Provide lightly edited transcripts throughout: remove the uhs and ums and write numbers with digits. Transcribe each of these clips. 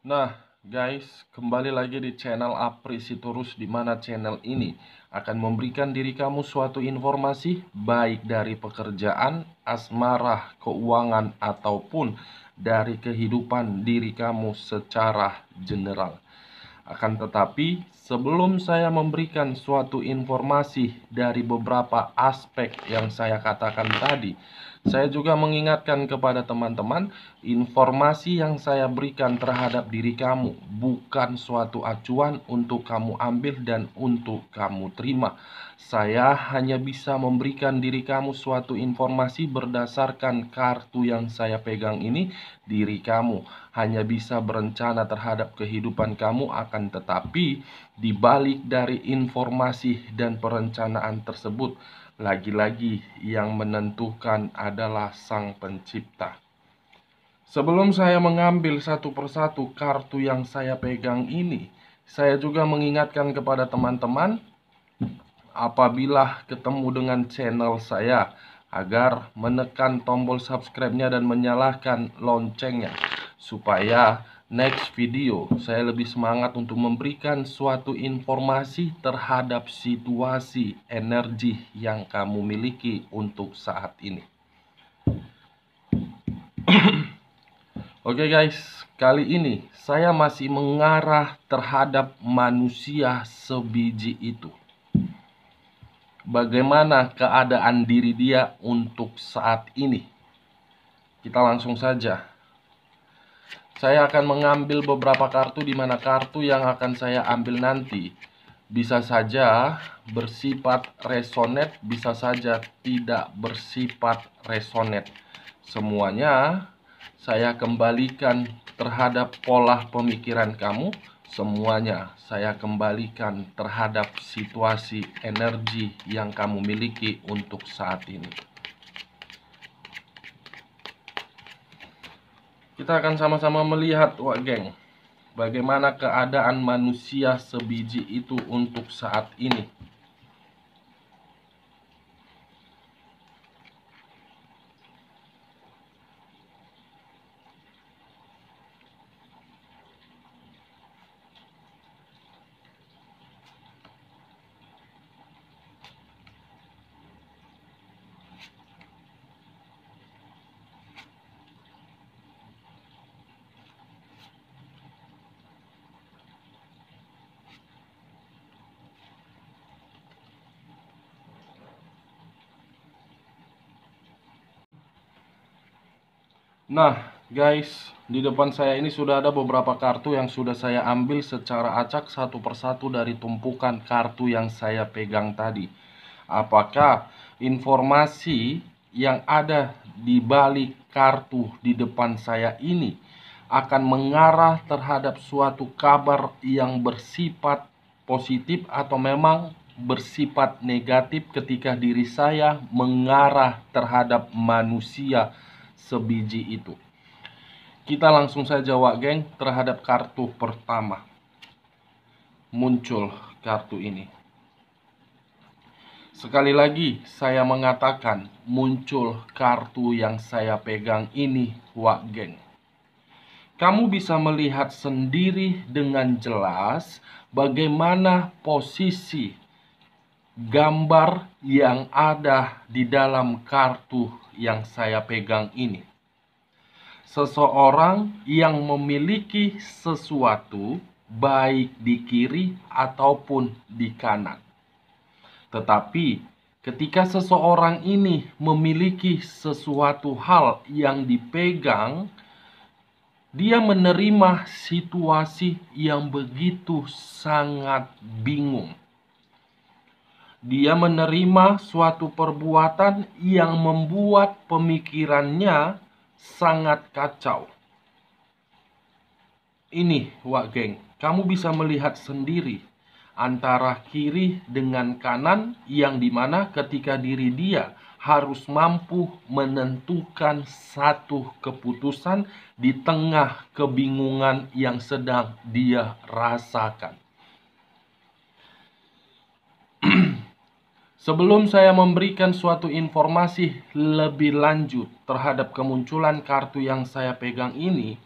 Nah, guys, kembali lagi di channel Apri Sitorus, di mana channel ini akan memberikan diri kamu suatu informasi baik dari pekerjaan, asmara, keuangan, ataupun dari kehidupan diri kamu secara general. Akan tetapi, sebelum saya memberikan suatu informasi dari beberapa aspek yang saya katakan tadi, saya juga mengingatkan kepada teman-teman, informasi yang saya berikan terhadap diri kamu bukan suatu acuan untuk kamu ambil dan untuk kamu terima. Saya hanya bisa memberikan diri kamu suatu informasi berdasarkan kartu yang saya pegang ini. Diri kamu hanya bisa berencana terhadap kehidupan kamu, akan tetapi di balik dari informasi dan perencanaan tersebut, lagi-lagi yang menentukan adalah Sang Pencipta. Sebelum saya mengambil satu persatu kartu yang saya pegang ini, saya juga mengingatkan kepada teman-teman, apabila ketemu dengan channel saya, agar menekan tombol subscribe-nya dan menyalakan loncengnya, supaya next video saya lebih semangat untuk memberikan suatu informasi terhadap situasi energi yang kamu miliki untuk saat ini. Oke guys, kali ini saya masih mengarah terhadap manusia sebiji itu. Bagaimana keadaan diri dia untuk saat ini? Kita langsung saja. Saya akan mengambil beberapa kartu, di mana kartu yang akan saya ambil nanti bisa saja bersifat resonate, bisa saja tidak bersifat resonate. Semuanya saya kembalikan terhadap pola pemikiran kamu. Semuanya saya kembalikan terhadap situasi energi yang kamu miliki untuk saat ini. Kita akan sama-sama melihat, wak geng, bagaimana keadaan manusia sebiji itu untuk saat ini. Nah, guys, di depan saya ini sudah ada beberapa kartu yang sudah saya ambil secara acak satu persatu dari tumpukan kartu yang saya pegang tadi. Apakah informasi yang ada di balik kartu di depan saya ini akan mengarah terhadap suatu kabar yang bersifat positif atau memang bersifat negatif ketika diri saya mengarah terhadap manusia sebiji itu? Kita langsung saja, wak geng, terhadap kartu pertama. Muncul kartu ini. Sekali lagi saya mengatakan, muncul kartu yang saya pegang ini, wak geng. Kamu bisa melihat sendiri dengan jelas bagaimana posisi gambar yang ada di dalam kartu yang saya pegang ini. Seseorang yang memiliki sesuatu baik di kiri ataupun di kanan. Tetapi ketika seseorang ini memiliki sesuatu hal yang dipegang, dia menerima situasi yang begitu sangat bingung. Dia menerima suatu perbuatan yang membuat pemikirannya sangat kacau. Ini, wak geng, kamu bisa melihat sendiri antara kiri dengan kanan, yang dimana ketika diri dia harus mampu menentukan satu keputusan di tengah kebingungan yang sedang dia rasakan. Sebelum saya memberikan suatu informasi lebih lanjut terhadap kemunculan kartu yang saya pegang ini,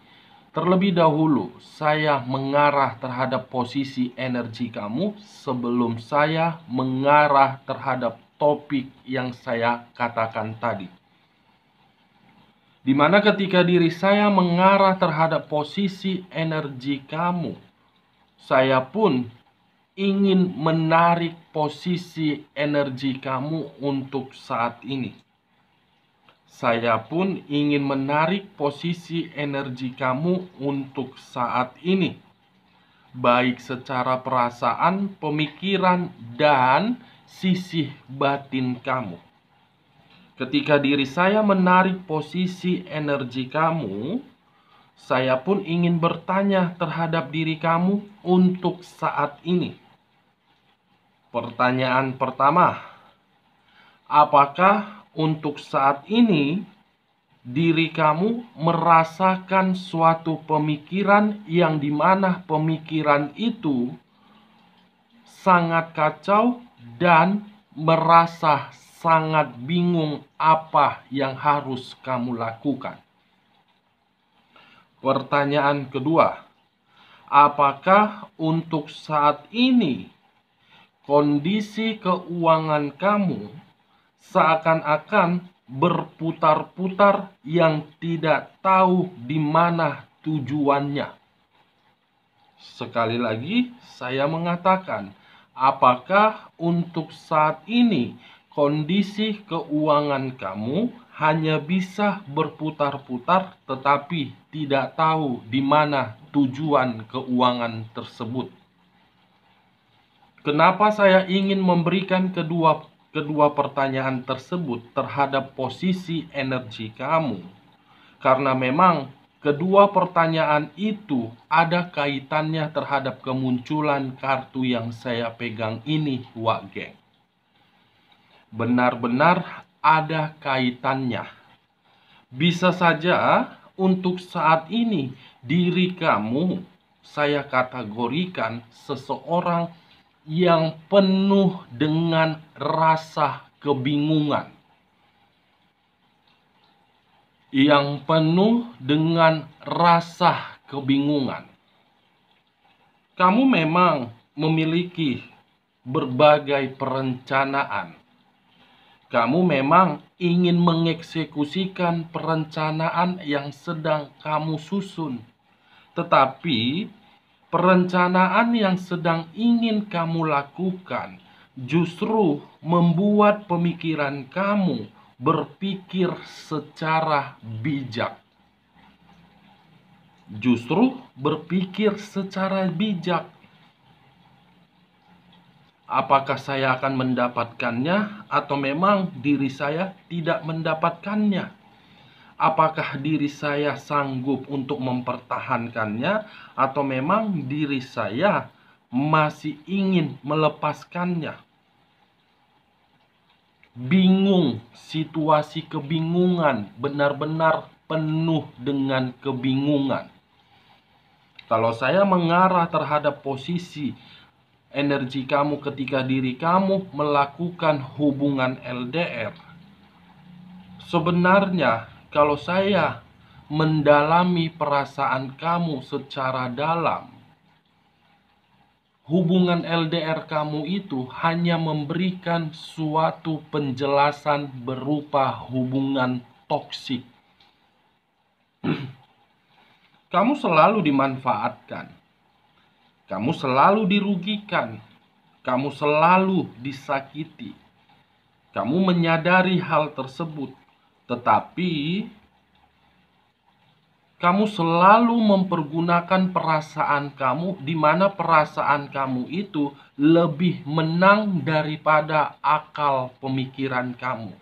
Terlebih dahulu, saya mengarah terhadap posisi energi kamu sebelum saya mengarah terhadap topik yang saya katakan tadi. Dimana ketika diri saya mengarah terhadap posisi energi kamu, saya pun ingin menarik posisi energi kamu untuk saat ini. Saya pun ingin menarik posisi energi kamu untuk saat ini, baik secara perasaan, pemikiran, dan sisi batin kamu. Ketika diri saya menarik posisi energi kamu, saya pun ingin bertanya terhadap diri kamu untuk saat ini. Pertanyaan pertama, apakah untuk saat ini diri kamu merasakan suatu pemikiran yang dimana pemikiran itu sangat kacau dan merasa sangat bingung apa yang harus kamu lakukan? Pertanyaan kedua, apakah untuk saat ini kondisi keuangan kamu seakan-akan berputar-putar yang tidak tahu di mana tujuannya? Sekali lagi, saya mengatakan, apakah untuk saat ini kondisi keuangan kamu hanya bisa berputar-putar tetapi tidak tahu di mana tujuan keuangan tersebut? Kenapa saya ingin memberikan kedua pertanyaan tersebut terhadap posisi energi kamu? Karena memang kedua pertanyaan itu ada kaitannya terhadap kemunculan kartu yang saya pegang ini, Wak Geng. Benar-benar ada kaitannya. Bisa saja untuk saat ini diri kamu saya kategorikan seseorang yang penuh dengan rasa kebingungan. Yang penuh dengan rasa kebingungan. Kamu memang memiliki berbagai perencanaan. Kamu memang ingin mengeksekusikan perencanaan yang sedang kamu susun. Tetapi perencanaan yang sedang ingin kamu lakukan justru membuat pemikiran kamu berpikir secara bijak. Justru berpikir secara bijak. Apakah saya akan mendapatkannya atau memang diri saya tidak mendapatkannya? Apakah diri saya sanggup untuk mempertahankannya atau memang diri saya masih ingin melepaskannya? Bingung, situasi kebingungan, benar-benar penuh dengan kebingungan. Kalau saya mengarah terhadap posisi energi kamu ketika diri kamu melakukan hubungan LDR, sebenarnya kalau saya mendalami perasaan kamu secara dalam, hubungan LDR kamu itu hanya memberikan suatu penjelasan berupa hubungan toksik. Kamu selalu dimanfaatkan. Kamu selalu dirugikan. Kamu selalu disakiti. Kamu menyadari hal tersebut. Tetapi kamu selalu mempergunakan perasaan kamu, di mana perasaan kamu itu lebih menang daripada akal pemikiran kamu.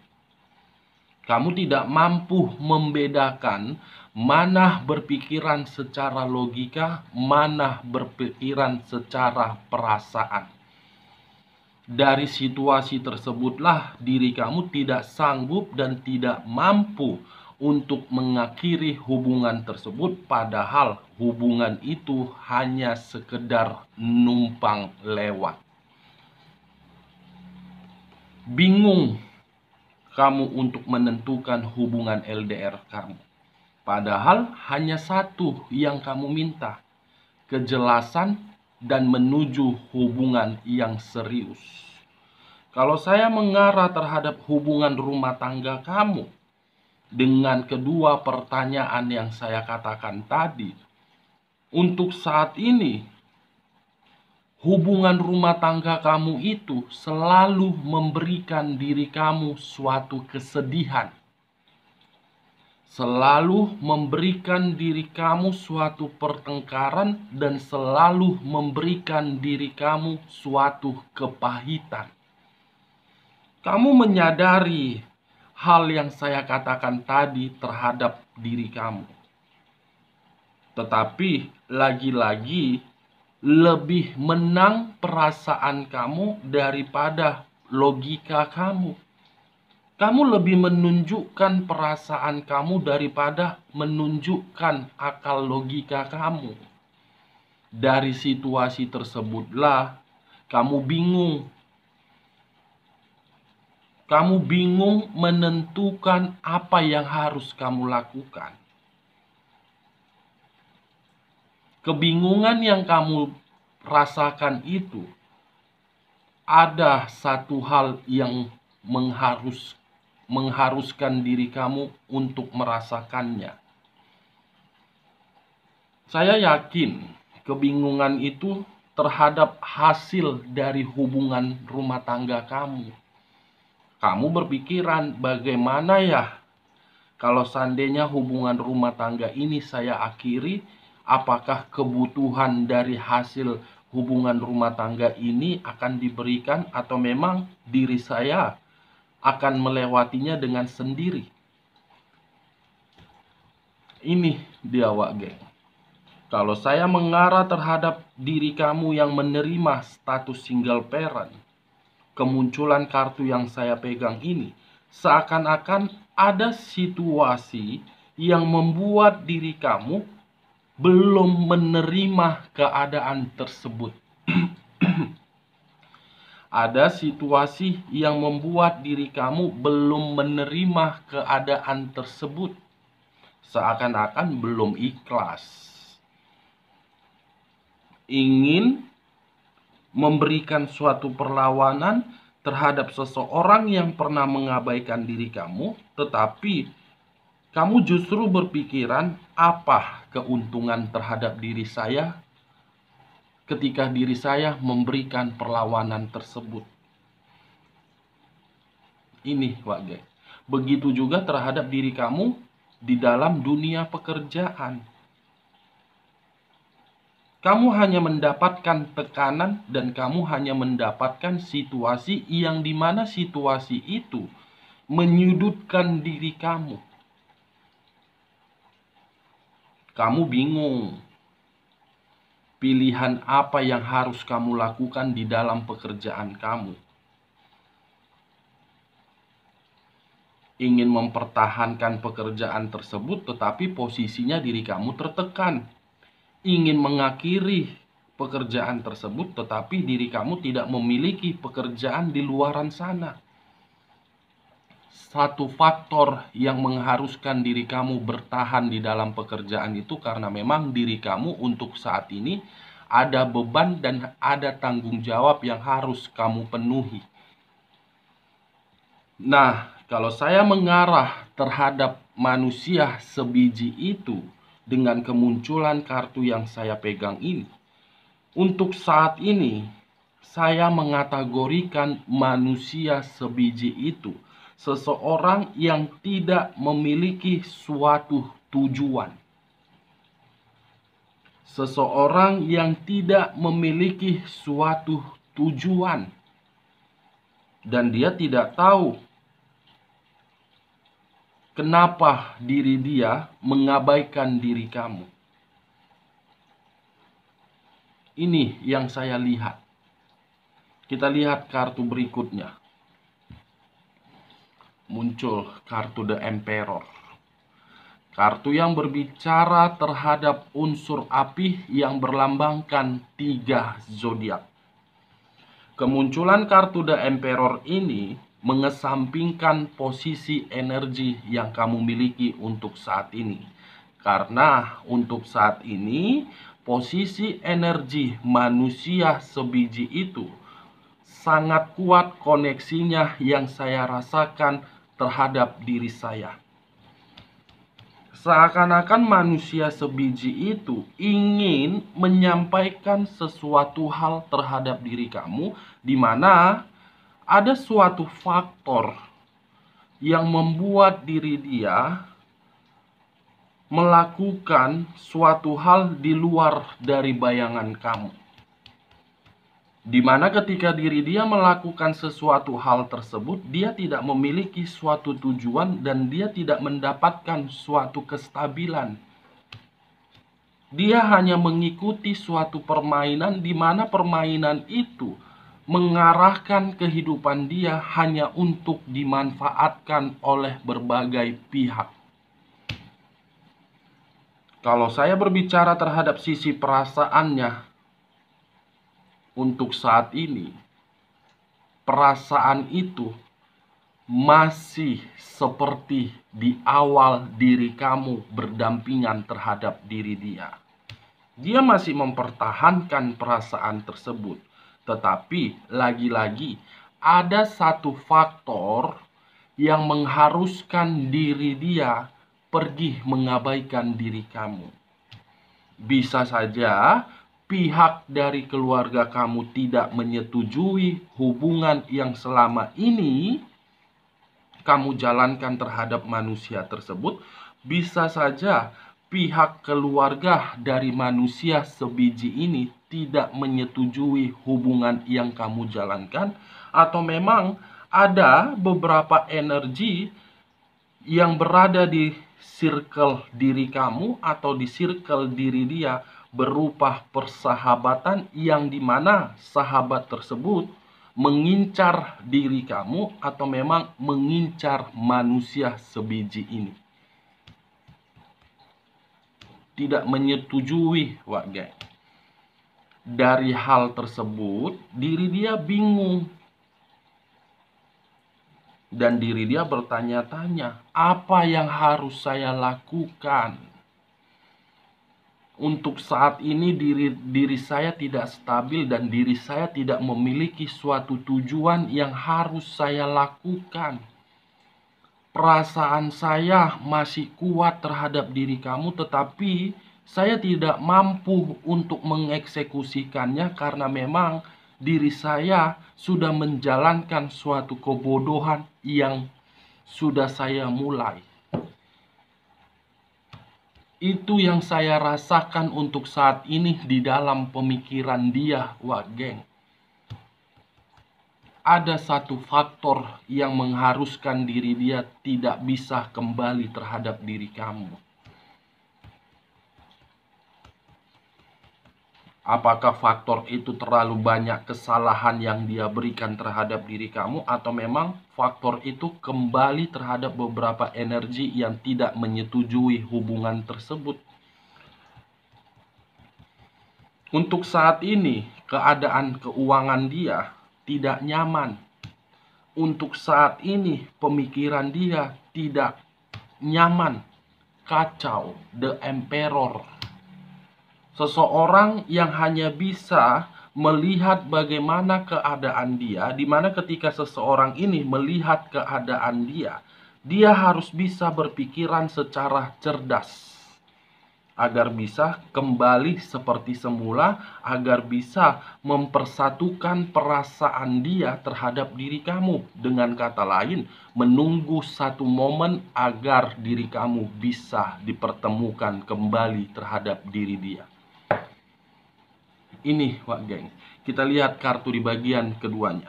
Kamu tidak mampu membedakan mana berpikiran secara logika, mana berpikiran secara perasaan. Dari situasi tersebutlah diri kamu tidak sanggup dan tidak mampu untuk mengakhiri hubungan tersebut, padahal hubungan itu hanya sekedar numpang lewat. Bingung kamu untuk menentukan hubungan LDR kamu. Padahal hanya satu yang kamu minta, kejelasan dan menuju hubungan yang serius. Kalau saya mengarah terhadap hubungan rumah tangga kamu dengan kedua pertanyaan yang saya katakan tadi, untuk saat ini hubungan rumah tangga kamu itu selalu memberikan diri kamu suatu kesedihan, selalu memberikan diri kamu suatu pertengkaran, dan selalu memberikan diri kamu suatu kepahitan. Kamu menyadari hal yang saya katakan tadi terhadap diri kamu. Tetapi lagi-lagi lebih menang perasaan kamu daripada logika kamu. Kamu lebih menunjukkan perasaan kamu daripada menunjukkan akal logika kamu. Dari situasi tersebutlah kamu bingung. Kamu bingung menentukan apa yang harus kamu lakukan. Kebingungan yang kamu rasakan itu ada satu hal yang mengharuskan diri kamu untuk merasakannya. Saya yakin kebingungan itu terhadap hasil dari hubungan rumah tangga kamu. Kamu berpikiran, bagaimana ya kalau seandainya hubungan rumah tangga ini saya akhiri, apakah kebutuhan dari hasil hubungan rumah tangga ini akan diberikan, atau memang diri saya akan melewatinya dengan sendiri? Ini dia, Wak Geng. Kalau saya mengarah terhadap diri kamu yang menerima status single parent, kemunculan kartu yang saya pegang ini seakan-akan ada situasi yang membuat diri kamu belum menerima keadaan tersebut. Ada situasi yang membuat diri kamu belum menerima keadaan tersebut, seakan-akan belum ikhlas. Ingin memberikan suatu perlawanan terhadap seseorang yang pernah mengabaikan diri kamu, tetapi kamu justru berpikiran, apa keuntungan terhadap diri saya ketika diri saya memberikan perlawanan tersebut? Ini, Wak Geng. Begitu juga terhadap diri kamu di dalam dunia pekerjaan. Kamu hanya mendapatkan tekanan dan kamu hanya mendapatkan situasi yang dimana situasi itu menyudutkan diri kamu. Kamu bingung pilihan apa yang harus kamu lakukan di dalam pekerjaan kamu. Ingin mempertahankan pekerjaan tersebut, tetapi posisinya diri kamu tertekan. Ingin mengakhiri pekerjaan tersebut, tetapi diri kamu tidak memiliki pekerjaan di luaran sana. Satu faktor yang mengharuskan diri kamu bertahan di dalam pekerjaan itu karena memang diri kamu untuk saat ini ada beban dan ada tanggung jawab yang harus kamu penuhi. Nah, kalau saya mengarah terhadap manusia sebiji itu dengan kemunculan kartu yang saya pegang ini, untuk saat ini saya mengategorikan manusia sebiji itu seseorang yang tidak memiliki suatu tujuan. Seseorang yang tidak memiliki suatu tujuan. Dan dia tidak tahu kenapa diri dia mengabaikan diri kamu. Ini yang saya lihat. Kita lihat kartu berikutnya. Muncul kartu The Emperor. Kartu yang berbicara terhadap unsur api yang berlambangkan 3 zodiak. Kemunculan kartu The Emperor ini mengesampingkan posisi energi yang kamu miliki untuk saat ini. Karena untuk saat ini posisi energi manusia sebiji itu sangat kuat koneksinya yang saya rasakan terhadap diri saya. Seakan-akan manusia sebiji itu ingin menyampaikan sesuatu hal terhadap diri kamu, di mana ada suatu faktor yang membuat diri dia melakukan suatu hal di luar dari bayangan kamu. Di mana ketika diri dia melakukan sesuatu hal tersebut, dia tidak memiliki suatu tujuan dan dia tidak mendapatkan suatu kestabilan. Dia hanya mengikuti suatu permainan di mana permainan itu mengarahkan kehidupan dia hanya untuk dimanfaatkan oleh berbagai pihak. Kalau saya berbicara terhadap sisi perasaannya, untuk saat ini, perasaan itu masih seperti di awal diri kamu berdampingan terhadap diri dia. Dia masih mempertahankan perasaan tersebut. Tetapi lagi-lagi ada satu faktor yang mengharuskan diri dia pergi mengabaikan diri kamu. Bisa saja pihak dari keluarga kamu tidak menyetujui hubungan yang selama ini kamu jalankan terhadap manusia tersebut. Bisa saja pihak keluarga dari manusia sebiji ini tidak menyetujui hubungan yang kamu jalankan, atau memang ada beberapa energi yang berada di circle diri kamu atau di circle diri dia berupa persahabatan yang dimana sahabat tersebut mengincar diri kamu atau memang mengincar manusia sebiji ini. Tidak menyetujui, Wak Geng. Dari hal tersebut, diri dia bingung. Dan diri dia bertanya-tanya, apa yang harus saya lakukan? Untuk saat ini diri saya tidak stabil dan diri saya tidak memiliki suatu tujuan yang harus saya lakukan. Perasaan saya masih kuat terhadap diri kamu, tetapi saya tidak mampu untuk mengeksekusikannya karena memang diri saya sudah menjalankan suatu kebodohan yang sudah saya mulai. Itu yang saya rasakan untuk saat ini di dalam pemikiran dia, Wak Geng. Ada satu faktor yang mengharuskan diri dia tidak bisa kembali terhadap diri kamu. Apakah faktor itu terlalu banyak kesalahan yang dia berikan terhadap diri kamu, atau memang faktor itu kembali terhadap beberapa energi yang tidak menyetujui hubungan tersebut? Untuk saat ini, keadaan keuangan dia tidak nyaman. Untuk saat ini, pemikiran dia tidak nyaman, kacau, the emperor. Seseorang yang hanya bisa melihat bagaimana keadaan dia, di mana ketika seseorang ini melihat keadaan dia, dia harus bisa berpikiran secara cerdas agar bisa kembali seperti semula, agar bisa mempersatukan perasaan dia terhadap diri kamu. Dengan kata lain, menunggu satu momen agar diri kamu bisa dipertemukan kembali terhadap diri dia. Ini, Wak Geng, kita lihat kartu di bagian keduanya.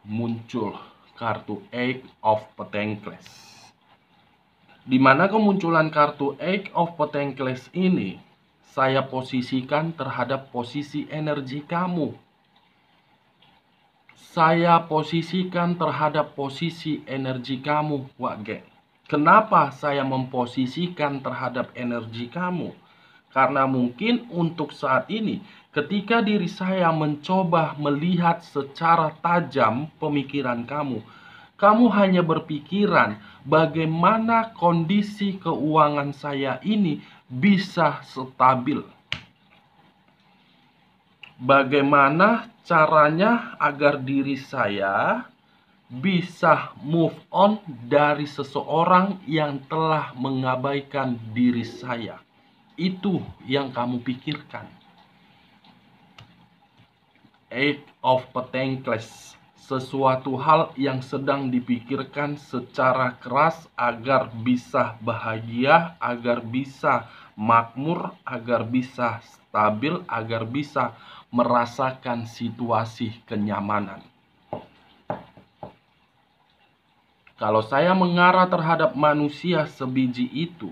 Muncul kartu Eight of Pentacles. Di mana kemunculan kartu Eight of Pentacles ini saya posisikan terhadap posisi energi kamu. Saya posisikan terhadap posisi energi kamu, Wak Geng. Kenapa saya memposisikan terhadap energi kamu? Karena mungkin untuk saat ini, ketika diri saya mencoba melihat secara tajam pemikiran kamu, kamu hanya berpikiran bagaimana kondisi keuangan saya ini bisa stabil. Bagaimana caranya agar diri saya bisa move on dari seseorang yang telah mengabaikan diri saya. Itu yang kamu pikirkan. Eight of Pentacles, sesuatu hal yang sedang dipikirkan secara keras agar bisa bahagia, agar bisa makmur, agar bisa stabil, agar bisa merasakan situasi kenyamanan. Kalau saya mengarah terhadap manusia sebiji itu,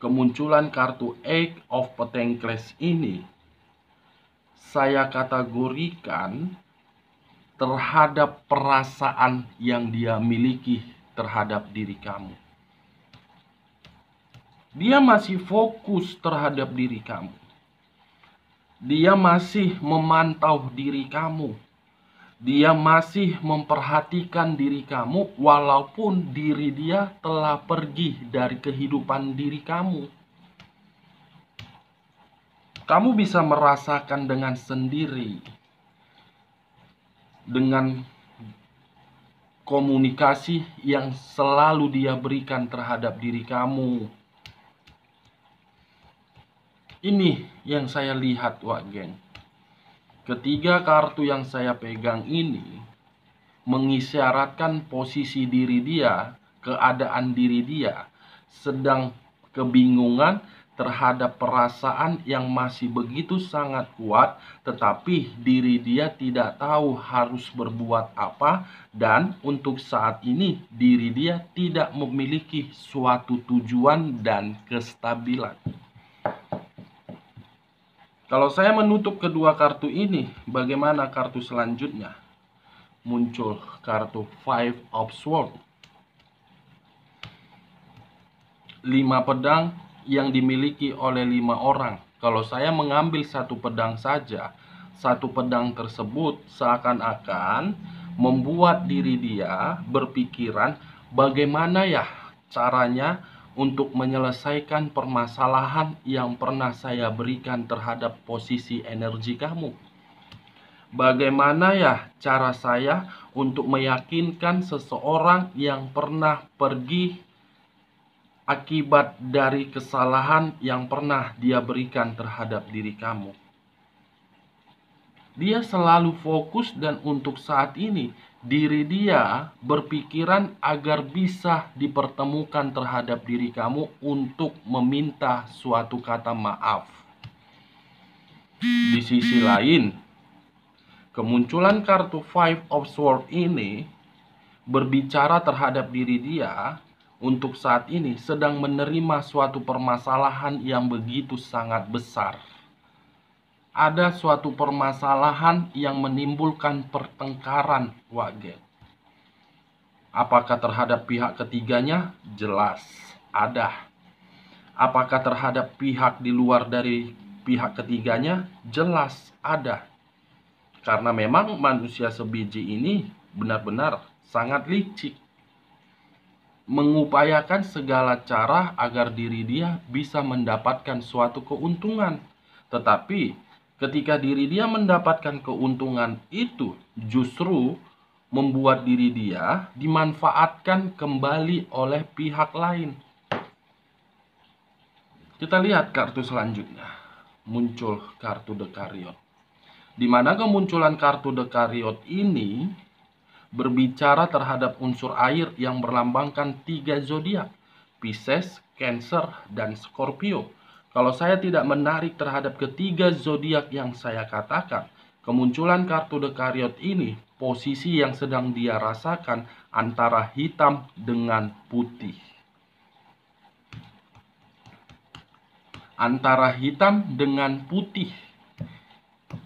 kemunculan kartu Eight of Pentacles ini saya kategorikan terhadap perasaan yang dia miliki terhadap diri kamu. Dia masih fokus terhadap diri kamu. Dia masih memantau diri kamu. Dia masih memperhatikan diri kamu walaupun diri dia telah pergi dari kehidupan diri kamu. Kamu bisa merasakan dengan sendiri, dengan komunikasi yang selalu dia berikan terhadap diri kamu. Ini yang saya lihat, Wak Geng. Ketiga kartu yang saya pegang ini mengisyaratkan posisi diri dia, keadaan diri dia sedang kebingungan terhadap perasaan yang masih begitu sangat kuat, tetapi diri dia tidak tahu harus berbuat apa, dan untuk saat ini diri dia tidak memiliki suatu tujuan dan kestabilan. Kalau saya menutup kedua kartu ini, bagaimana kartu selanjutnya? Muncul kartu Five of Swords. 5 pedang yang dimiliki oleh 5 orang. Kalau saya mengambil satu pedang saja, satu pedang tersebut seakan-akan membuat diri dia berpikiran bagaimana ya caranya untuk menyelesaikan permasalahan yang pernah saya berikan terhadap posisi energi kamu. Bagaimana ya cara saya untuk meyakinkan seseorang yang pernah pergi akibat dari kesalahan yang pernah dia berikan terhadap diri kamu. Dia selalu fokus dan untuk saat ini diri dia berpikiran agar bisa dipertemukan terhadap diri kamu untuk meminta suatu kata maaf. Di sisi lain, kemunculan kartu Five of Swords ini berbicara terhadap diri dia untuk saat ini sedang menerima suatu permasalahan yang begitu sangat besar. Ada suatu permasalahan yang menimbulkan pertengkaran, Wak Geng. Apakah terhadap pihak ketiganya? Jelas ada. Apakah terhadap pihak di luar dari pihak ketiganya? Jelas ada. Karena memang manusia sebiji ini benar-benar sangat licik, mengupayakan segala cara agar diri dia bisa mendapatkan suatu keuntungan. Tetapi ketika diri dia mendapatkan keuntungan itu justru membuat diri dia dimanfaatkan kembali oleh pihak lain. Kita lihat kartu selanjutnya. Muncul kartu The Chariot. Di mana kemunculan kartu The Chariot ini berbicara terhadap unsur air yang berlambangkan 3 zodiak, Pisces, Cancer, dan Scorpio. Kalau saya tidak menarik terhadap ketiga zodiak yang saya katakan, kemunculan kartu The Chariot ini, posisi yang sedang dia rasakan antara hitam dengan putih. Antara hitam dengan putih.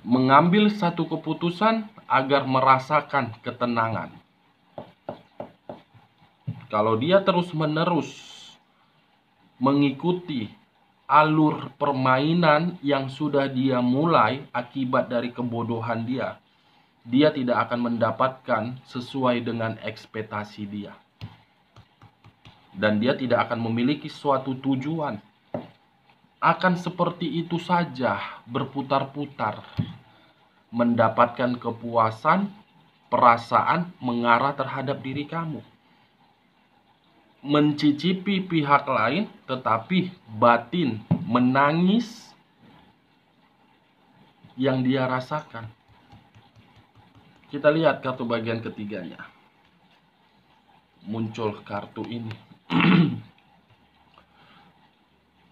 Mengambil satu keputusan agar merasakan ketenangan. Kalau dia terus-menerus mengikuti alur permainan yang sudah dia mulai akibat dari kebodohan dia, dia tidak akan mendapatkan sesuai dengan ekspektasi dia. dan dia tidak akan memiliki suatu tujuan. Akan seperti itu saja, berputar-putar, mendapatkan kepuasan, perasaan mengarah terhadap diri kamu. Mencicipi pihak lain, tetapi batin menangis yang dia rasakan. Kita lihat kartu bagian ketiganya. Muncul kartu ini.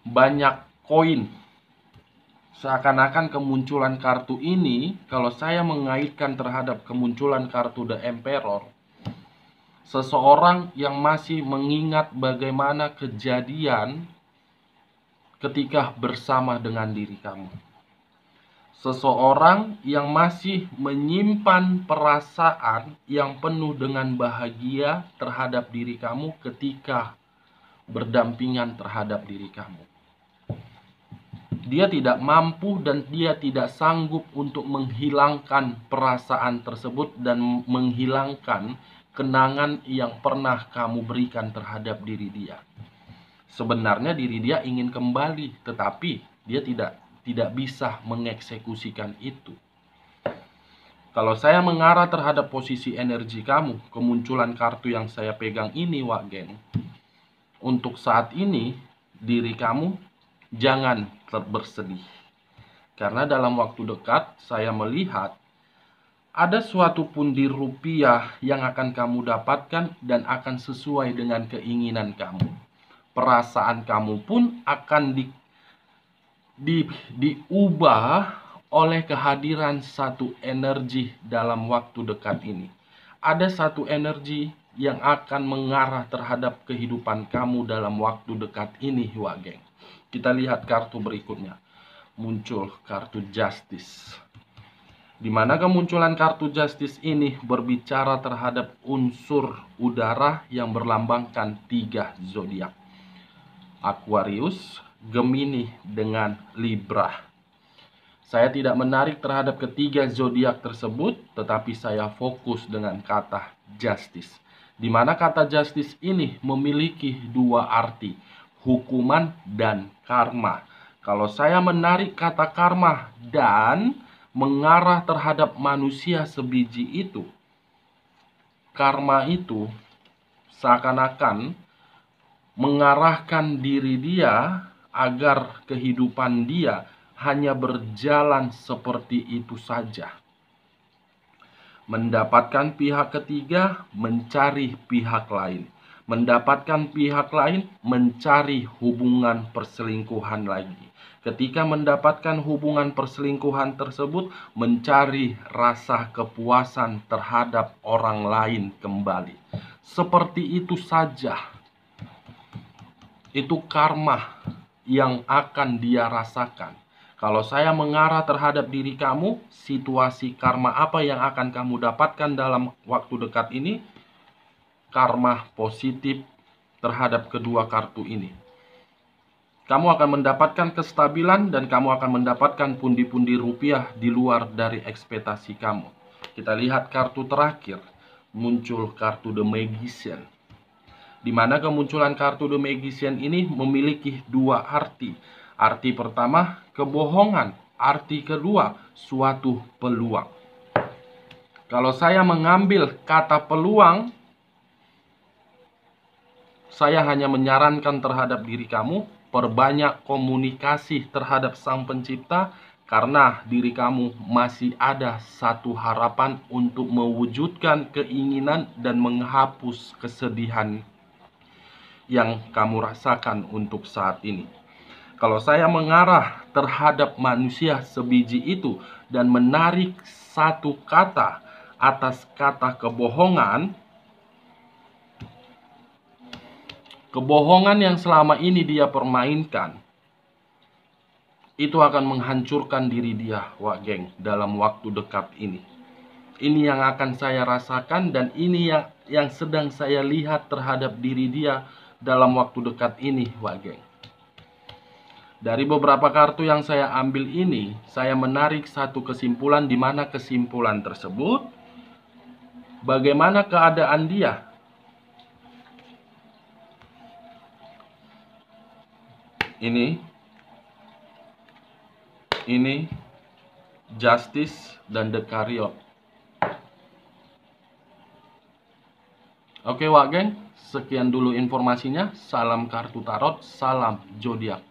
Banyak koin. Seakan-akan kemunculan kartu ini, kalau saya mengaitkan terhadap kemunculan kartu The Emperor, seseorang yang masih mengingat bagaimana kejadian ketika bersama dengan diri kamu. Seseorang yang masih menyimpan perasaan yang penuh dengan bahagia terhadap diri kamu ketika berdampingan terhadap diri kamu. Dia tidak mampu dan dia tidak sanggup untuk menghilangkan perasaan tersebut dan menghilangkan kenangan yang pernah kamu berikan terhadap diri dia. Sebenarnya diri dia ingin kembali, tetapi dia tidak bisa mengeksekusikan itu. Kalau saya mengarah terhadap posisi energi kamu, kemunculan kartu yang saya pegang ini, Wak Geng, untuk saat ini diri kamu jangan bersedih. Karena dalam waktu dekat saya melihat ada suatu pundi rupiah yang akan kamu dapatkan dan akan sesuai dengan keinginan kamu. Perasaan kamu pun akan diubah oleh kehadiran satu energi dalam waktu dekat ini. Ada satu energi yang akan mengarah terhadap kehidupan kamu dalam waktu dekat ini, Wak Geng. Kita lihat kartu berikutnya. Muncul kartu Justice. Di mana kemunculan kartu Justice ini berbicara terhadap unsur udara yang berlambangkan 3 zodiak. Aquarius, Gemini, dengan Libra. Saya tidak menarik terhadap ketiga zodiak tersebut, tetapi saya fokus dengan kata Justice. Di mana kata Justice ini memiliki 2 arti, hukuman dan karma. Kalau saya menarik kata karma dan mengarah terhadap manusia sebiji itu, karma itu seakan-akan mengarahkan diri dia agar kehidupan dia hanya berjalan seperti itu saja. Mendapatkan pihak ketiga, mencari pihak lain. Mendapatkan pihak lain, mencari hubungan perselingkuhan lagi. Ketika mendapatkan hubungan perselingkuhan tersebut, mencari rasa kepuasan terhadap orang lain kembali. Seperti itu saja. Itu karma yang akan dia rasakan. Kalau saya mengarah terhadap diri kamu, situasi karma apa yang akan kamu dapatkan dalam waktu dekat ini? Karma positif terhadap kedua kartu ini. Kamu akan mendapatkan kestabilan dan kamu akan mendapatkan pundi-pundi rupiah di luar dari ekspektasi kamu. Kita lihat kartu terakhir. Muncul kartu The Magician. Di mana kemunculan kartu The Magician ini memiliki 2 arti. Arti pertama, kebohongan. Arti kedua, suatu peluang. Kalau saya mengambil kata peluang, saya hanya menyarankan terhadap diri kamu, perbanyak komunikasi terhadap Sang Pencipta, karena diri kamu masih ada satu harapan untuk mewujudkan keinginan dan menghapus kesedihan yang kamu rasakan untuk saat ini. Kalau saya mengarah terhadap manusia sebiji itu dan menarik satu kata atas kata kebohongan, kebohongan yang selama ini dia permainkan, itu akan menghancurkan diri dia, Wak Geng, dalam waktu dekat ini. Ini yang akan saya rasakan dan ini yang sedang saya lihat terhadap diri dia dalam waktu dekat ini, Wak Geng. Dari beberapa kartu yang saya ambil ini, saya menarik satu kesimpulan di mana kesimpulan tersebut, bagaimana keadaan dia. ini Justice dan The Chariot. Oke Wak Geng, sekian dulu informasinya. Salam kartu tarot, salam zodiak.